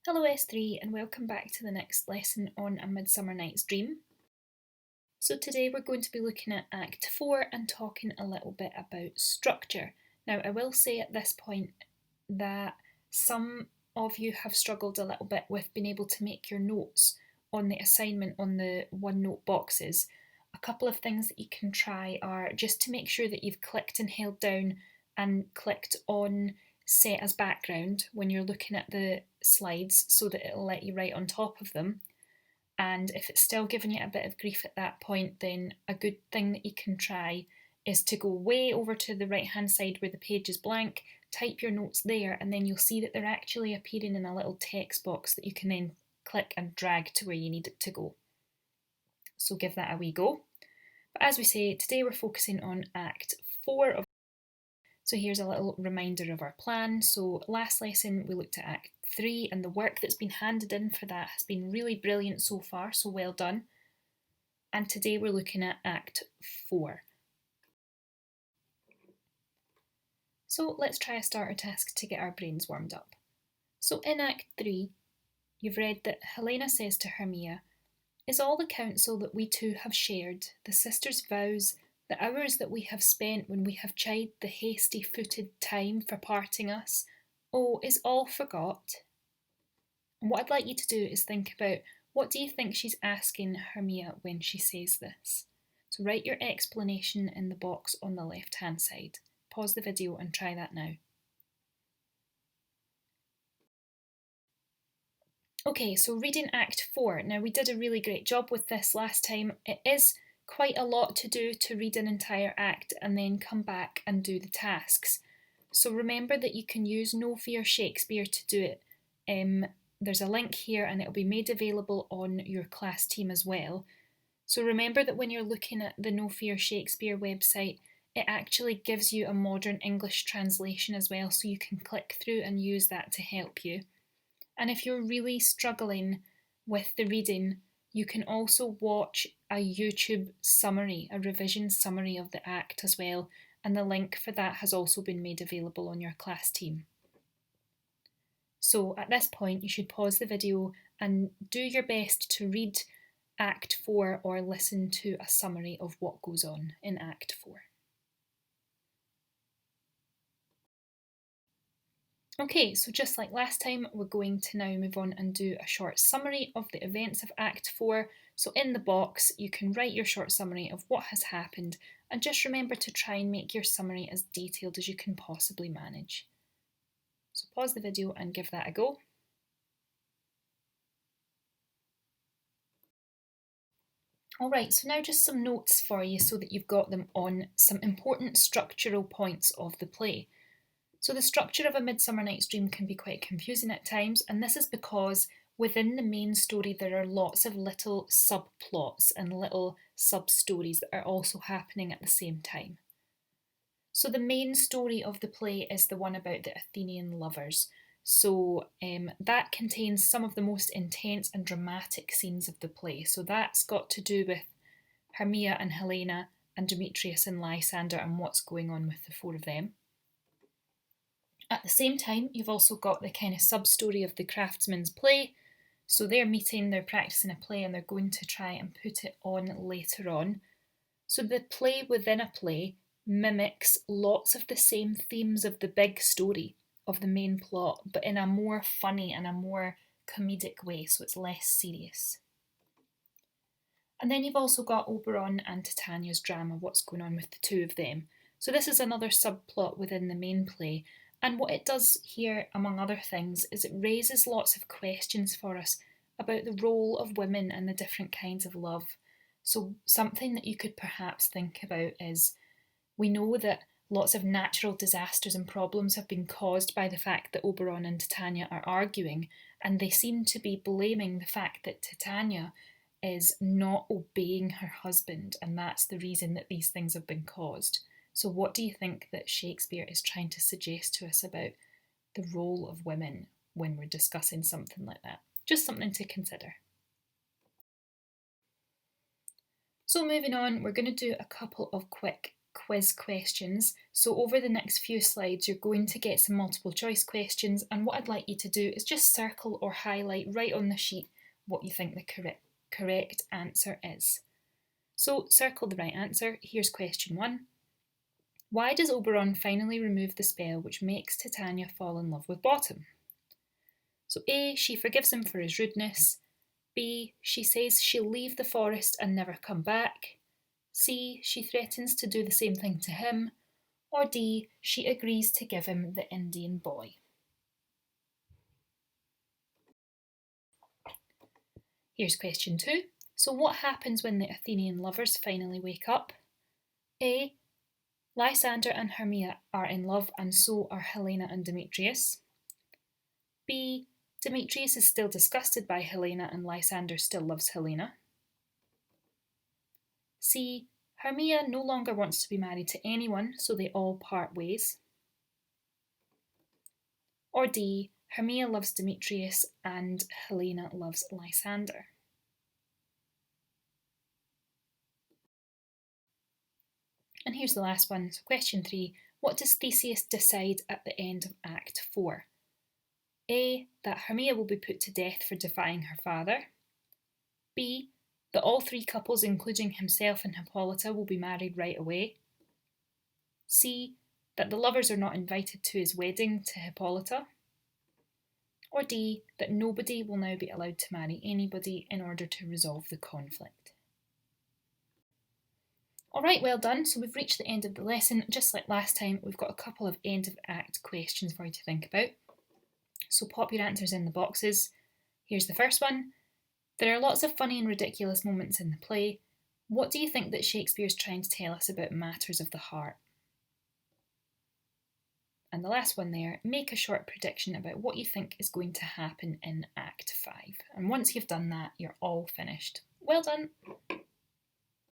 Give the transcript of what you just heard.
Hello S3 and welcome back to the next lesson on A Midsummer Night's Dream. So today we're going to be looking at Act 4 and talking a little bit about structure. Now I will say at this point that some of you have struggled a little bit with being able to make your notes on the assignment on the OneNote boxes. A couple of things that you can try are just to make sure that you've clicked and held down and clicked on set as background when you're looking at the slides so that it'll let you write on top of them. And if it's still giving you a bit of grief at that point, then a good thing that you can try is to go way over to the right hand side where the page is blank, type your notes there, and then you'll see that they're actually appearing in a little text box that you can then click and drag to where you need it to go. So give that a wee go. But as we say, today we're focusing on Act 4 of. So here's a little reminder of our plan. So last lesson we looked at Act 3 and the work that's been handed in for that has been really brilliant so far, so well done. And today we're looking at Act 4. So let's try a starter task to get our brains warmed up. So in Act 3, you've read that Helena says to Hermia, "Is all the counsel that we two have shared, the sisters' vows, the hours that we have spent when we have chid the hasty-footed time for parting us, oh, is all forgot?" And what I'd like you to do is think about, what do you think she's asking Hermia when she says this? So write your explanation in the box on the left-hand side. Pause the video and try that now. Okay, so reading Act 4. Now we did a really great job with this last time. It is quite a lot to do to read an entire act and then come back and do the tasks. So remember that you can use No Fear Shakespeare to do it. There's a link here and it'll be made available on your class team as well. So remember that when you're looking at the No Fear Shakespeare website, it actually gives you a modern English translation as well, so you can click through and use that to help you. And if you're really struggling with the reading, you can also watch a YouTube summary, a revision summary of the act as well, and the link for that has also been made available on your class team. So at this point, you should pause the video and do your best to read Act 4 or listen to a summary of what goes on in Act 4. Okay, so just like last time, we're going to now move on and do a short summary of the events of Act 4. So in the box, you can write your short summary of what has happened, and just remember to try and make your summary as detailed as you can possibly manage. So pause the video and give that a go. Alright, so now just some notes for you so that you've got them on some important structural points of the play. So the structure of A Midsummer Night's Dream can be quite confusing at times, and this is because within the main story there are lots of little subplots and little sub-stories that are also happening at the same time. So the main story of the play is the one about the Athenian lovers. So that contains some of the most intense and dramatic scenes of the play. So that's got to do with Hermia and Helena and Demetrius and Lysander and what's going on with the four of them. At the same time, you've also got the kind of sub-story of the craftsman's play. So they're meeting, they're practicing a play, and they're going to try and put it on later on. So the play within a play mimics lots of the same themes of the big story, of the main plot, but in a more funny and a more comedic way, so it's less serious. And then you've also got Oberon and Titania's drama, what's going on with the two of them. So this is another subplot within the main play. And what it does here, among other things, is it raises lots of questions for us about the role of women and the different kinds of love. So something that you could perhaps think about is, we know that lots of natural disasters and problems have been caused by the fact that Oberon and Titania are arguing, and they seem to be blaming the fact that Titania is not obeying her husband, and that's the reason that these things have been caused. So what do you think that Shakespeare is trying to suggest to us about the role of women when we're discussing something like that? Just something to consider. So moving on, we're going to do a couple of quick quiz questions. So over the next few slides, you're going to get some multiple choice questions, and what I'd like you to do is just circle or highlight right on the sheet what you think the correct answer is. So circle the right answer. Here's question 1. Why does Oberon finally remove the spell which makes Titania fall in love with Bottom? So A, she forgives him for his rudeness. B, she says she'll leave the forest and never come back. C, she threatens to do the same thing to him. Or D, she agrees to give him the Indian boy. Here's question 2. So what happens when the Athenian lovers finally wake up? A, Lysander and Hermia are in love, and so are Helena and Demetrius. B, Demetrius is still disgusted by Helena and Lysander still loves Helena. C, Hermia no longer wants to be married to anyone, so they all part ways. Or D, Hermia loves Demetrius and Helena loves Lysander. And here's the last one. So question 3. What does Theseus decide at the end of Act 4? A, that Hermia will be put to death for defying her father. B, that all 3 couples, including himself and Hippolyta, will be married right away. C, that the lovers are not invited to his wedding to Hippolyta. Or D, that nobody will now be allowed to marry anybody in order to resolve the conflict. Alright, well done. So we've reached the end of the lesson. Just like last time, we've got a couple of end of act questions for you to think about. So pop your answers in the boxes. Here's the first one. There are lots of funny and ridiculous moments in the play. What do you think that Shakespeare's trying to tell us about matters of the heart? And the last one there, make a short prediction about what you think is going to happen in Act 5. And once you've done that, you're all finished. Well done!